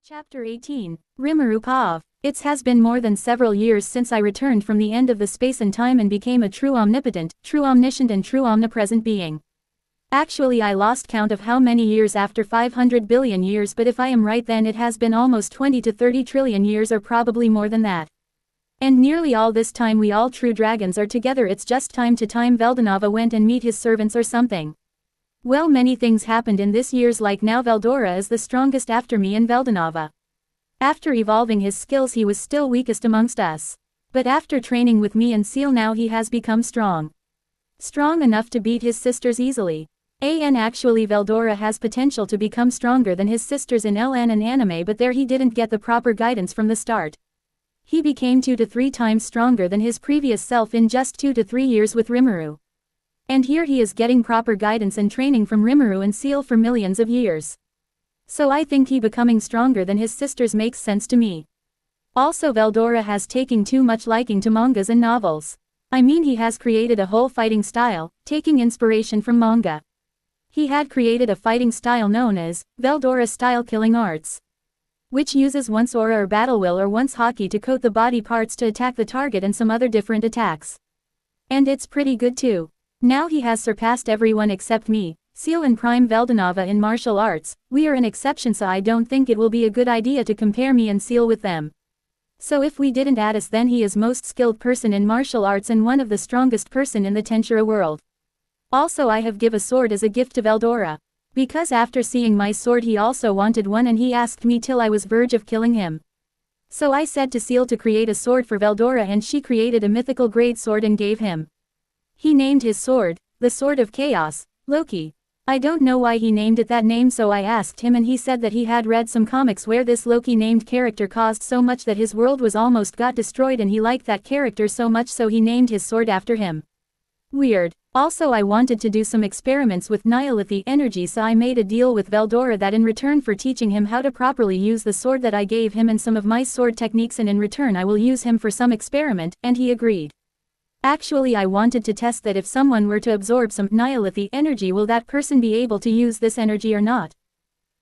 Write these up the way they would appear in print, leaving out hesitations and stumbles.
Chapter 18, Rimuru Pav. It has been more than several years since I returned from the end of the space and time and became a true omnipotent, true omniscient and true omnipresent being. Actually I lost count of how many years after 500 billion years, but if I am right then it has been almost 20 to 30 trillion years or probably more than that. And nearly all this time we all true dragons are together. It's just time to time Veldanava went and meet his servants or something. Well, many things happened in this years, like now Veldora is the strongest after me and Veldanava. After evolving his skills he was still weakest amongst us. But after training with me and Seal now he has become strong. Strong enough to beat his sisters easily. Actually Veldora has potential to become stronger than his sisters in LN and anime, but there he didn't get the proper guidance from the start. He became 2 to 3 times stronger than his previous self in just 2 to 3 years with Rimuru. And here he is getting proper guidance and training from Rimuru and Seal for millions of years. So I think he becoming stronger than his sisters makes sense to me. Also Veldora has taken too much liking to mangas and novels. I mean, he has created a whole fighting style, taking inspiration from manga. He had created a fighting style known as Veldora style killing arts, which uses once aura or battle will or once haki to coat the body parts to attack the target and some other different attacks. And it's pretty good too. Now he has surpassed everyone except me, Seal and Prime Veldanava in martial arts. We are an exception, so I don't think it will be a good idea to compare me and Seal with them. So if we didn't add us, then he is most skilled person in martial arts and one of the strongest person in the Tensura world. Also I have give a sword as a gift to Veldora. Because after seeing my sword he also wanted one and he asked me till I was verge of killing him. So I said to Seal to create a sword for Veldora and she created a mythical grade sword and gave him. He named his sword, the Sword of Chaos, Loki. I don't know why he named it that name, so I asked him and he said that he had read some comics where this Loki named character caused so much that his world was almost got destroyed and he liked that character so much so he named his sword after him. Weird. Also I wanted to do some experiments with Nihilithy energy, so I made a deal with Veldora that in return for teaching him how to properly use the sword that I gave him and some of my sword techniques, and in return I will use him for some experiment, and he agreed. Actually I wanted to test that if someone were to absorb some Nihilithy energy, will that person be able to use this energy or not.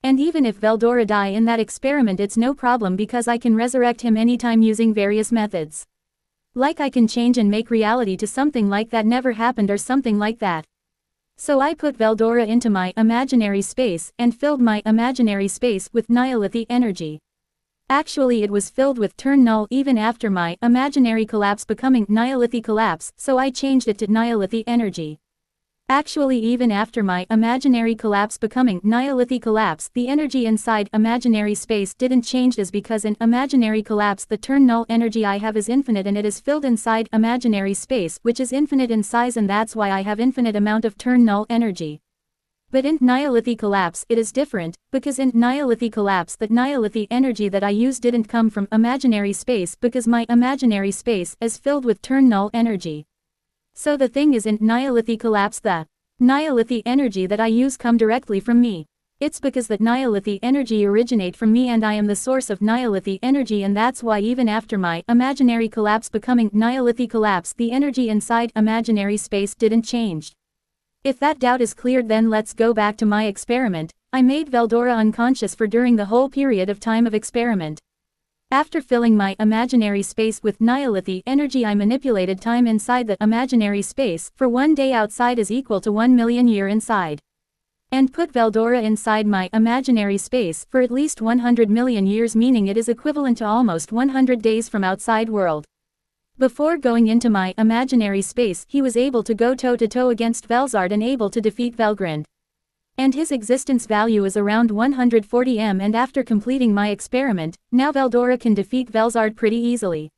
And even if Veldora die in that experiment it's no problem because I can resurrect him anytime using various methods. Like I can change and make reality to something like that never happened or something like that. So I put Veldora into my imaginary space and filled my imaginary space with Nihilithy energy. Actually it was filled with turn null even after my imaginary collapse becoming Nihilithy collapse, so I changed it to Nihilithy energy. Actually even after my imaginary collapse becoming Nihilithy collapse, the energy inside imaginary space didn't change, as because in imaginary collapse the turn null energy I have is infinite and it is filled inside imaginary space, which is infinite in size, and that's why I have infinite amount of turn null energy. But in Nihilithy collapse it is different, because in Nihilithy collapse the Nihilithy energy that I used didn't come from imaginary space because my imaginary space is filled with turn null energy. So the thing is, in Nihilithy collapse the Nihilithy energy that I use come directly from me. It's because that Nihilithy energy originate from me and I am the source of Nihilithy energy, and that's why even after my imaginary collapse becoming Nihilithy collapse the energy inside imaginary space didn't change. If that doubt is cleared, then let's go back to my experiment. I made Veldora unconscious for during the whole period of time of experiment. After filling my imaginary space with Nihilithy energy I manipulated time inside the imaginary space for 1 day outside is equal to 1 million year inside. And put Veldora inside my imaginary space for at least 100 million years, meaning it is equivalent to almost 100 days from outside world. Before going into my imaginary space he was able to go toe-to-toe against Velzard and able to defeat Velgrind. And his existence value is around 140 m, and after completing my experiment, now Veldora can defeat Velzard pretty easily.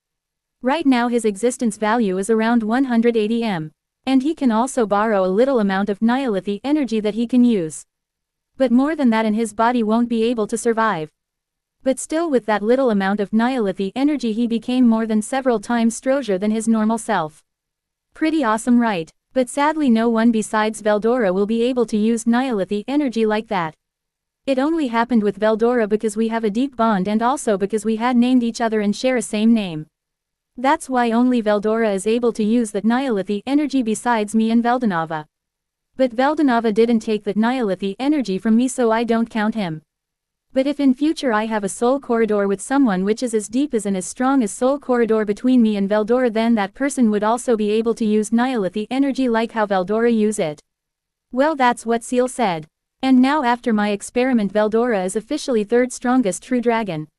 Right now his existence value is around 180 m. And he can also borrow a little amount of Nihilithy energy that he can use. But more than that and his body won't be able to survive. But still with that little amount of Nihilithy energy he became more than several times stronger than his normal self. Pretty awesome, right? But sadly no one besides Veldora will be able to use Nihilithy energy like that. It only happened with Veldora because we have a deep bond and also because we had named each other and share a same name. That's why only Veldora is able to use that Nihilithy energy besides me and Veldanava. But Veldanava didn't take that Nihilithy energy from me, so I don't count him. But if in future I have a soul corridor with someone which is as deep as and as strong as soul corridor between me and Veldora, then that person would also be able to use Nihilith energy like how Veldora use it. Well, that's what Seal said. And now after my experiment, Veldora is officially third strongest true dragon.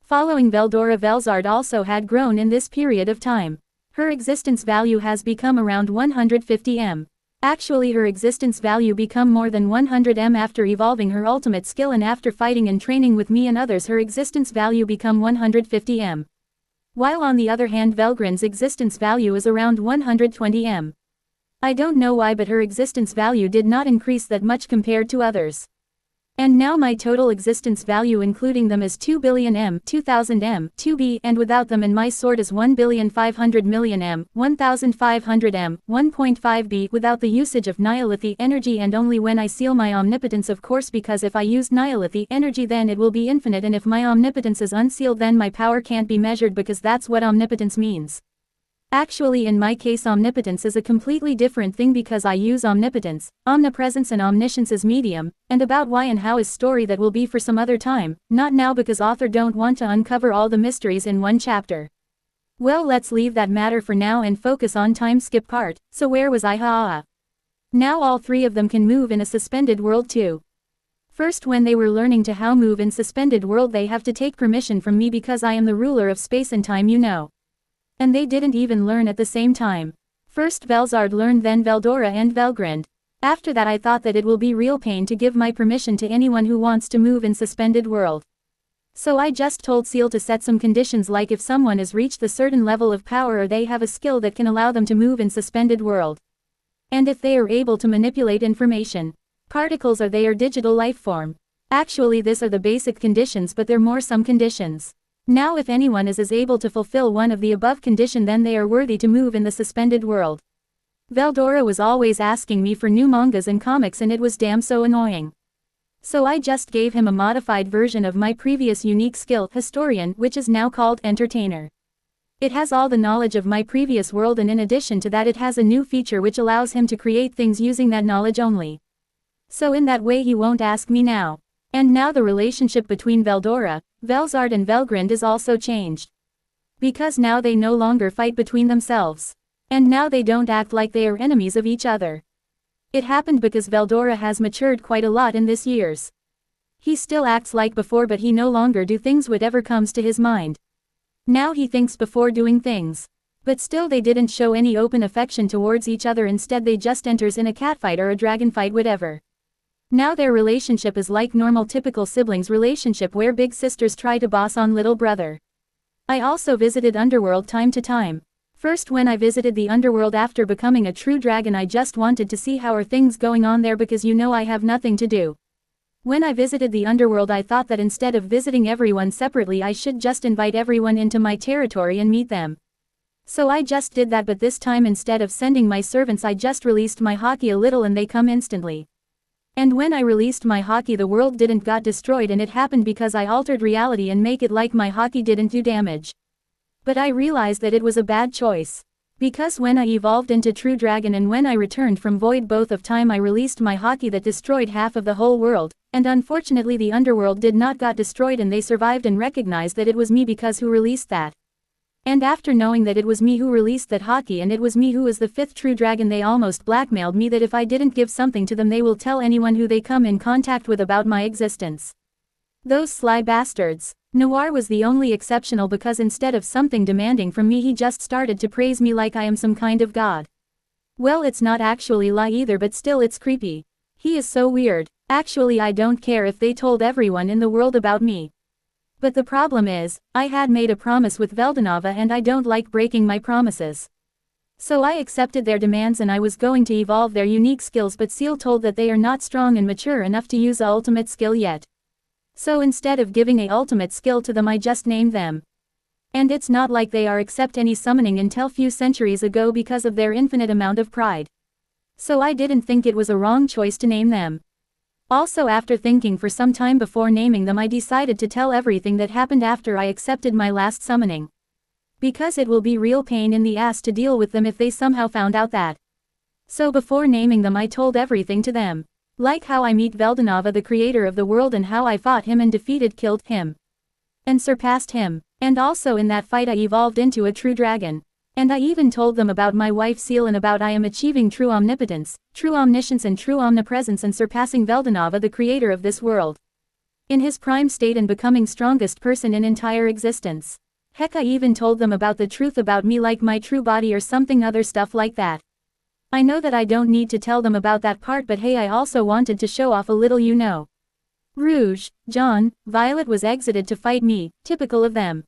Following Veldora, Velzard also had grown in this period of time. Her existence value has become around 150 M. Actually, her existence value become more than 100 M after evolving her ultimate skill, and after fighting and training with me and others her existence value become 150 M. While on the other hand Velgrin's existence value is around 120 M. I don't know why, but her existence value did not increase that much compared to others. And now my total existence value including them is 2 billion M, 2000 M, 2B, and without them, and my sword is 1,500,000,000 M, 1500 M, 1.5 B, without the usage of Nihilith energy, and only when I seal my omnipotence, of course, because if I use Nihilith energy then it will be infinite, and if my omnipotence is unsealed then my power can't be measured, because that's what omnipotence means. Actually, in my case omnipotence is a completely different thing, because I use omnipotence, omnipresence and omniscience as medium, and about why and how is story that will be for some other time, not now, because author don't want to uncover all the mysteries in one chapter. Well, let's leave that matter for now and focus on time skip part. So where was I? Now all three of them can move in a suspended world too. First, when they were learning to how move in suspended world, they have to take permission from me because I am the ruler of space and time, you know. And they didn't even learn at the same time. First Velzard learned, then Veldora and Velgrind. After that I thought that it will be real pain to give my permission to anyone who wants to move in suspended world. So I just told Seal to set some conditions, like if someone has reached a certain level of power or they have a skill that can allow them to move in suspended world. And if they are able to manipulate information, particles, or they are digital life form. Actually these are the basic conditions, but there are more some conditions. Now if anyone is able to fulfill one of the above condition, then they are worthy to move in the suspended world. Veldora was always asking me for new mangas and comics, and it was damn so annoying. So I just gave him a modified version of my previous unique skill, Historian, which is now called Entertainer. It has all the knowledge of my previous world, and in addition to that it has a new feature which allows him to create things using that knowledge only. So in that way he won't ask me now. And now the relationship between Veldora, Velzard and Velgrind is also changed. Because now they no longer fight between themselves. And now they don't act like they are enemies of each other. It happened because Veldora has matured quite a lot in this years. He still acts like before, but he no longer do things whatever comes to his mind. Now he thinks before doing things. But still they didn't show any open affection towards each other, instead they just enters in a catfight or a dragon fight, whatever. Now their relationship is like normal typical siblings relationship where big sisters try to boss on little brother. I also visited Underworld time to time. First, when I visited the Underworld after becoming a true dragon, I just wanted to see how are things going on there, because you know I have nothing to do. When I visited the Underworld I thought that instead of visiting everyone separately I should just invite everyone into my territory and meet them. So I just did that, but this time instead of sending my servants I just released my hockey a little and they come instantly. And when I released my hockey the world didn't got destroyed, and it happened because I altered reality and make it like my hockey didn't do damage. But I realized that it was a bad choice. Because when I evolved into True Dragon and when I returned from Void both of time I released my hockey that destroyed half of the whole world, and unfortunately the Underworld did not got destroyed and they survived and recognized that it was me because who released that. And after knowing that it was me who released that hockey and it was me who is the 5th true dragon, they almost blackmailed me that if I didn't give something to them they will tell anyone who they come in contact with about my existence. Those sly bastards. Noir was the only exceptional, because instead of something demanding from me he just started to praise me like I am some kind of god. Well, it's not actually lie either, but still it's creepy. He is so weird. Actually I don't care if they told everyone in the world about me. But the problem is, I had made a promise with Veldanava and I don't like breaking my promises. So I accepted their demands and I was going to evolve their unique skills, but Seal told that they are not strong and mature enough to use a ultimate skill yet. So instead of giving a ultimate skill to them I just named them. And it's not like they are except any summoning until few centuries ago because of their infinite amount of pride. So I didn't think it was a wrong choice to name them. Also, after thinking for some time before naming them I decided to tell everything that happened after I accepted my last summoning. Because it will be real pain in the ass to deal with them if they somehow found out that. So before naming them I told everything to them. Like how I meet Veldanava, the creator of the world, and how I fought him and killed him. And surpassed him. And also in that fight I evolved into a true dragon. And I even told them about my wife Seal and about I am achieving true omnipotence, true omniscience and true omnipresence and surpassing Veldanava, the creator of this world. In his prime state and becoming strongest person in entire existence. Heck, I even told them about the truth about me, like my true body or something other stuff like that. I know that I don't need to tell them about that part, but hey, I also wanted to show off a little, you know. Rouge, John, Violet was exited to fight me, typical of them.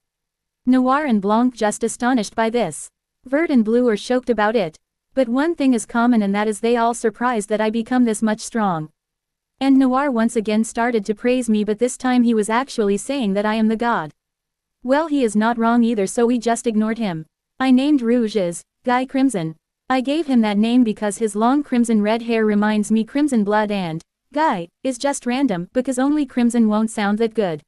Noir and Blanc just astonished by this. Vert and Blue are shocked about it. But one thing is common, and that is they all surprised that I become this much strong. And Noir once again started to praise me, but this time he was actually saying that I am the god. Well, he is not wrong either, so we just ignored him. I named Rouge as Guy Crimson. I gave him that name because his long crimson red hair reminds me crimson blood, and Guy is just random because only crimson won't sound that good.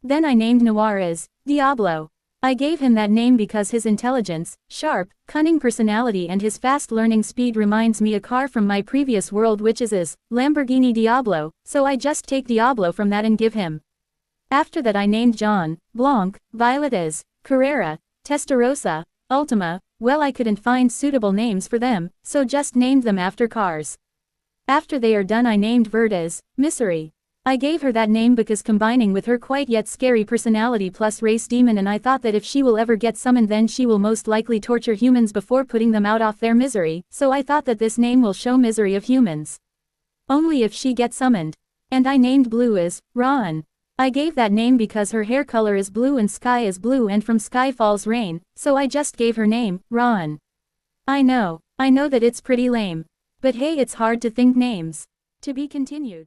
Then I named Noir as Diablo. I gave him that name because his intelligence, sharp, cunning personality and his fast learning speed reminds me a car from my previous world, which is Lamborghini Diablo, so I just take Diablo from that and give him. After that I named John, Blanc, Violet as Carrera, Testarossa, Ultima. Well, I couldn't find suitable names for them, so just named them after cars. After they are done I named Vert as Misery. I gave her that name because combining with her quite yet scary personality plus race demon, and I thought that if she will ever get summoned then she will most likely torture humans before putting them out of their misery, so I thought that this name will show misery of humans. Only if she gets summoned. And I named Blue as Ron. I gave that name because her hair color is blue and sky is blue and from sky falls rain, so I just gave her name, Ron. I know that it's pretty lame. But hey, it's hard to think names. To be continued.